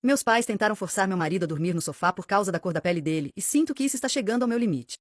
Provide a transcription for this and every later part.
Meus pais tentaram forçar meu marido a dormir no sofá por causa da cor da pele dele e sinto que isso está chegando ao meu limite.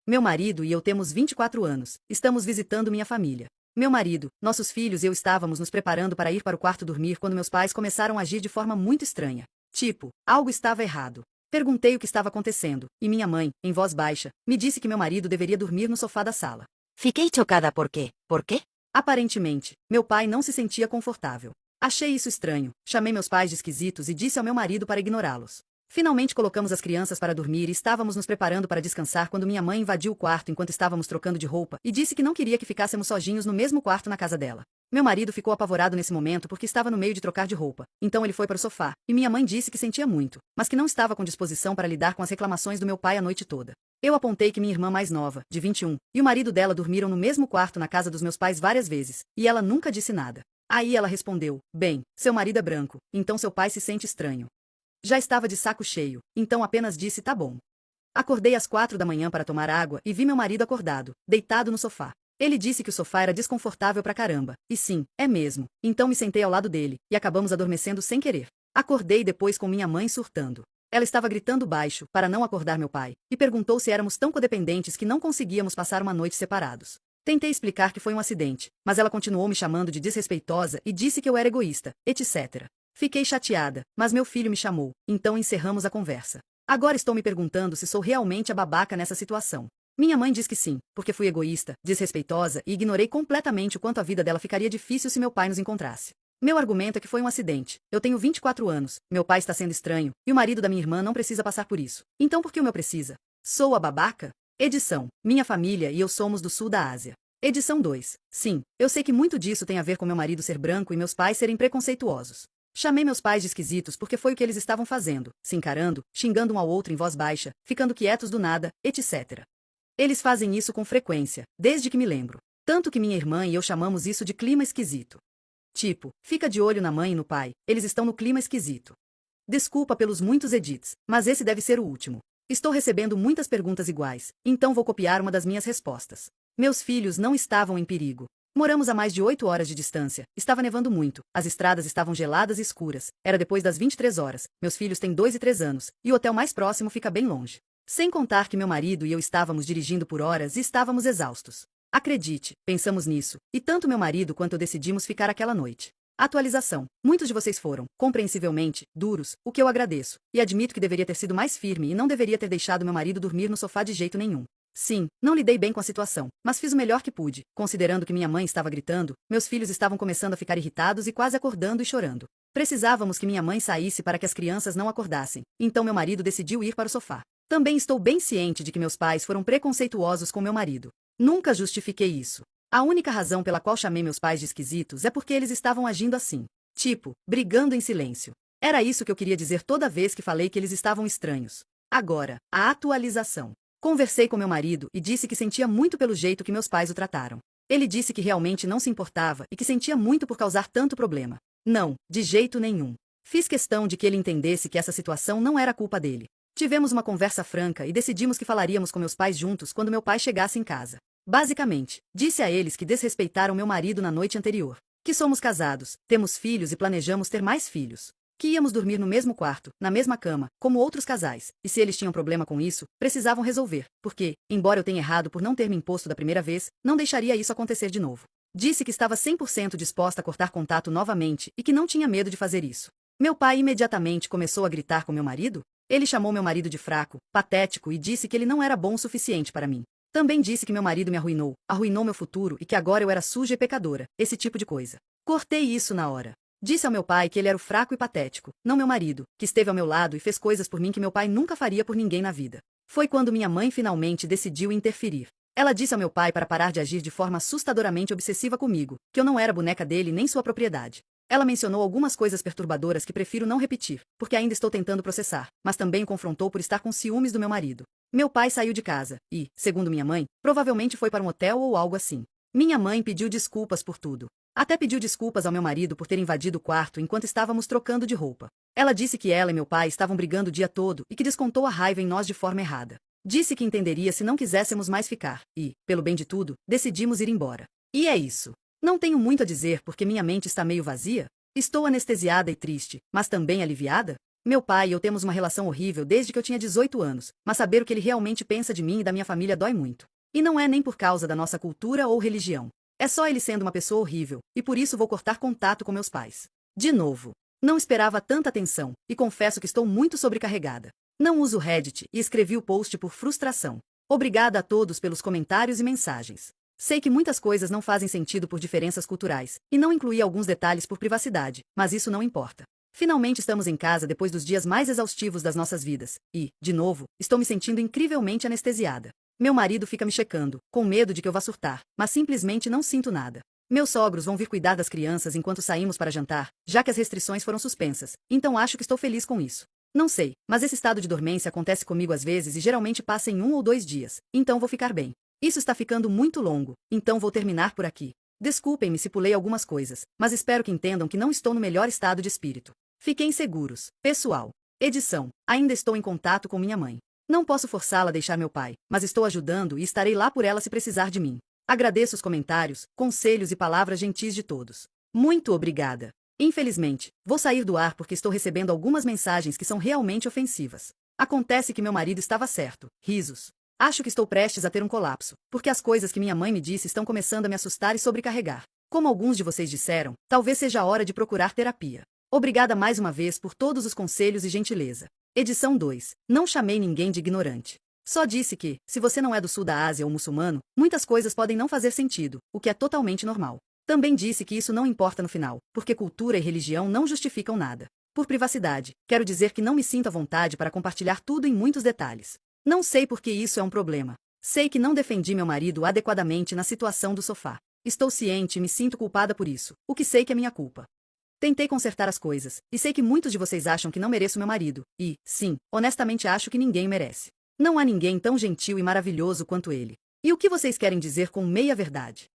Meu marido e eu temos 24 anos, estamos visitando minha família. Meu marido, nossos filhos e eu estávamos nos preparando para ir para o quarto dormir quando meus pais começaram a agir de forma muito estranha. Tipo, algo estava errado. Perguntei o que estava acontecendo, e minha mãe, em voz baixa, me disse que meu marido deveria dormir no sofá da sala. Fiquei chocada por quê? Por quê? Aparentemente, meu pai não se sentia confortável. Achei isso estranho, chamei meus pais de esquisitos e disse ao meu marido para ignorá-los. Finalmente colocamos as crianças para dormir e estávamos nos preparando para descansar quando minha mãe invadiu o quarto enquanto estávamos trocando de roupa e disse que não queria que ficássemos sozinhos no mesmo quarto na casa dela. Meu marido ficou apavorado nesse momento porque estava no meio de trocar de roupa, então ele foi para o sofá, e minha mãe disse que sentia muito, mas que não estava com disposição para lidar com as reclamações do meu pai a noite toda. Eu apontei que minha irmã mais nova, de 21, e o marido dela dormiram no mesmo quarto na casa dos meus pais várias vezes, e ela nunca disse nada. Aí ela respondeu, bem, seu marido é branco, então seu pai se sente estranho. Já estava de saco cheio, então apenas disse tá bom. Acordei às 4 da manhã para tomar água e vi meu marido acordado, deitado no sofá. Ele disse que o sofá era desconfortável pra caramba, e sim, é mesmo. Então me sentei ao lado dele, e acabamos adormecendo sem querer. Acordei depois com minha mãe surtando. Ela estava gritando baixo, para não acordar meu pai, e perguntou se éramos tão codependentes que não conseguíamos passar uma noite separados. Tentei explicar que foi um acidente, mas ela continuou me chamando de desrespeitosa e disse que eu era egoísta, etc. Fiquei chateada, mas meu filho me chamou, então encerramos a conversa. Agora estou me perguntando se sou realmente a babaca nessa situação. Minha mãe diz que sim, porque fui egoísta, desrespeitosa e ignorei completamente o quanto a vida dela ficaria difícil se meu pai nos encontrasse. Meu argumento é que foi um acidente. Eu tenho 24 anos, meu pai está sendo estranho, e o marido da minha irmã não precisa passar por isso. Então por que o meu precisa? Sou a babaca? Edição: minha família e eu somos do sul da Ásia. Edição 2. Sim, eu sei que muito disso tem a ver com meu marido ser branco e meus pais serem preconceituosos. Chamei meus pais de esquisitos porque foi o que eles estavam fazendo, se encarando, xingando um ao outro em voz baixa, ficando quietos do nada, etc. Eles fazem isso com frequência, desde que me lembro. Tanto que minha irmã e eu chamamos isso de clima esquisito. Tipo, fica de olho na mãe e no pai, eles estão no clima esquisito. Desculpa pelos muitos edits, mas esse deve ser o último. Estou recebendo muitas perguntas iguais, então vou copiar uma das minhas respostas. Meus filhos não estavam em perigo. Moramos a mais de 8 horas de distância, estava nevando muito, as estradas estavam geladas e escuras, era depois das 23 horas, meus filhos têm 2 e 3 anos, e o hotel mais próximo fica bem longe. Sem contar que meu marido e eu estávamos dirigindo por horas e estávamos exaustos. Acredite, pensamos nisso, e tanto meu marido quanto eu decidimos ficar aquela noite. Atualização. Muitos de vocês foram, compreensivelmente, duros, o que eu agradeço, e admito que deveria ter sido mais firme e não deveria ter deixado meu marido dormir no sofá de jeito nenhum. Sim, não lidei bem com a situação, mas fiz o melhor que pude, considerando que minha mãe estava gritando, meus filhos estavam começando a ficar irritados e quase acordando e chorando. Precisávamos que minha mãe saísse para que as crianças não acordassem, então meu marido decidiu ir para o sofá. Também estou bem ciente de que meus pais foram preconceituosos com meu marido. Nunca justifiquei isso. A única razão pela qual chamei meus pais de esquisitos é porque eles estavam agindo assim. Tipo, brigando em silêncio. Era isso que eu queria dizer toda vez que falei que eles estavam estranhos. Agora, a atualização. Conversei com meu marido e disse que sentia muito pelo jeito que meus pais o trataram. Ele disse que realmente não se importava e que sentia muito por causar tanto problema. Não, de jeito nenhum. Fiz questão de que ele entendesse que essa situação não era culpa dele. Tivemos uma conversa franca e decidimos que falaríamos com meus pais juntos quando meu pai chegasse em casa. Basicamente, disse a eles que desrespeitaram meu marido na noite anterior. Que somos casados, temos filhos e planejamos ter mais filhos. Que íamos dormir no mesmo quarto, na mesma cama, como outros casais, e se eles tinham problema com isso, precisavam resolver, porque, embora eu tenha errado por não ter me imposto da primeira vez, não deixaria isso acontecer de novo. Disse que estava 100% disposta a cortar contato novamente e que não tinha medo de fazer isso. Meu pai imediatamente começou a gritar com meu marido. Ele chamou meu marido de fraco, patético e disse que ele não era bom o suficiente para mim. Também disse que meu marido me arruinou meu futuro e que agora eu era suja e pecadora, esse tipo de coisa. Cortei isso na hora. Disse ao meu pai que ele era o fraco e patético, não meu marido, que esteve ao meu lado e fez coisas por mim que meu pai nunca faria por ninguém na vida. Foi quando minha mãe finalmente decidiu interferir. Ela disse ao meu pai para parar de agir de forma assustadoramente obsessiva comigo, que eu não era boneca dele nem sua propriedade. Ela mencionou algumas coisas perturbadoras que prefiro não repetir, porque ainda estou tentando processar, mas também o confrontou por estar com ciúmes do meu marido. Meu pai saiu de casa e, segundo minha mãe, provavelmente foi para um hotel ou algo assim. Minha mãe pediu desculpas por tudo. Até pediu desculpas ao meu marido por ter invadido o quarto enquanto estávamos trocando de roupa. Ela disse que ela e meu pai estavam brigando o dia todo e que descontou a raiva em nós de forma errada. Disse que entenderia se não quiséssemos mais ficar e, pelo bem de tudo, decidimos ir embora. E é isso. Não tenho muito a dizer porque minha mente está meio vazia. Estou anestesiada e triste, mas também aliviada? Meu pai e eu temos uma relação horrível desde que eu tinha 18 anos, mas saber o que ele realmente pensa de mim e da minha família dói muito. E não é nem por causa da nossa cultura ou religião. É só ele sendo uma pessoa horrível, e por isso vou cortar contato com meus pais. De novo. Não esperava tanta atenção, e confesso que estou muito sobrecarregada. Não uso Reddit e escrevi o post por frustração. Obrigada a todos pelos comentários e mensagens. Sei que muitas coisas não fazem sentido por diferenças culturais, e não incluí alguns detalhes por privacidade, mas isso não importa. Finalmente estamos em casa depois dos dias mais exaustivos das nossas vidas, e, de novo, estou me sentindo incrivelmente anestesiada. Meu marido fica me checando, com medo de que eu vá surtar, mas simplesmente não sinto nada. Meus sogros vão vir cuidar das crianças enquanto saímos para jantar, já que as restrições foram suspensas, então acho que estou feliz com isso. Não sei, mas esse estado de dormência acontece comigo às vezes e geralmente passa em 1 ou 2 dias, então vou ficar bem. Isso está ficando muito longo, então vou terminar por aqui. Desculpem-me se pulei algumas coisas, mas espero que entendam que não estou no melhor estado de espírito. Fiquem seguros, pessoal. Edição. Ainda estou em contato com minha mãe. Não posso forçá-la a deixar meu pai, mas estou ajudando e estarei lá por ela se precisar de mim. Agradeço os comentários, conselhos e palavras gentis de todos. Muito obrigada. Infelizmente, vou sair do ar porque estou recebendo algumas mensagens que são realmente ofensivas. Acontece que meu marido estava certo. Risos. Acho que estou prestes a ter um colapso, porque as coisas que minha mãe me disse estão começando a me assustar e sobrecarregar. Como alguns de vocês disseram, talvez seja a hora de procurar terapia. Obrigada mais uma vez por todos os conselhos e gentileza. Edição 2. Não chamei ninguém de ignorante. Só disse que, se você não é do sul da Ásia ou muçulmano, muitas coisas podem não fazer sentido, o que é totalmente normal. Também disse que isso não importa no final, porque cultura e religião não justificam nada. Por privacidade, quero dizer que não me sinto à vontade para compartilhar tudo em muitos detalhes. Não sei por que isso é um problema. Sei que não defendi meu marido adequadamente na situação do sofá. Estou ciente e me sinto culpada por isso, o que sei que é minha culpa. Tentei consertar as coisas, e sei que muitos de vocês acham que não mereço meu marido, e, sim, honestamente acho que ninguém merece. Não há ninguém tão gentil e maravilhoso quanto ele. E o que vocês querem dizer com meia-verdade?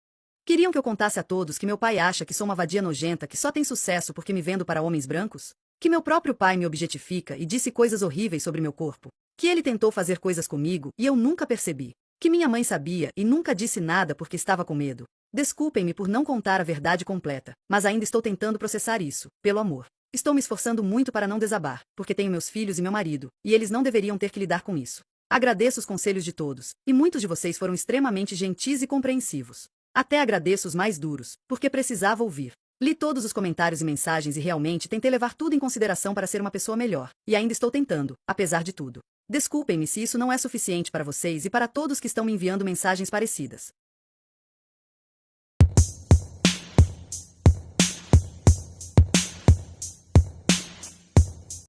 Queriam que eu contasse a todos que meu pai acha que sou uma vadia nojenta que só tem sucesso porque me vendo para homens brancos? Que meu próprio pai me objetifica e disse coisas horríveis sobre meu corpo? Que ele tentou fazer coisas comigo e eu nunca percebi? Que minha mãe sabia e nunca disse nada porque estava com medo? Desculpem-me por não contar a verdade completa, mas ainda estou tentando processar isso, pelo amor. Estou me esforçando muito para não desabar, porque tenho meus filhos e meu marido, e eles não deveriam ter que lidar com isso. Agradeço os conselhos de todos, e muitos de vocês foram extremamente gentis e compreensivos. Até agradeço os mais duros, porque precisava ouvir. Li todos os comentários e mensagens e realmente tentei levar tudo em consideração para ser uma pessoa melhor, e ainda estou tentando, apesar de tudo. Desculpem-me se isso não é suficiente para vocês e para todos que estão me enviando mensagens parecidas.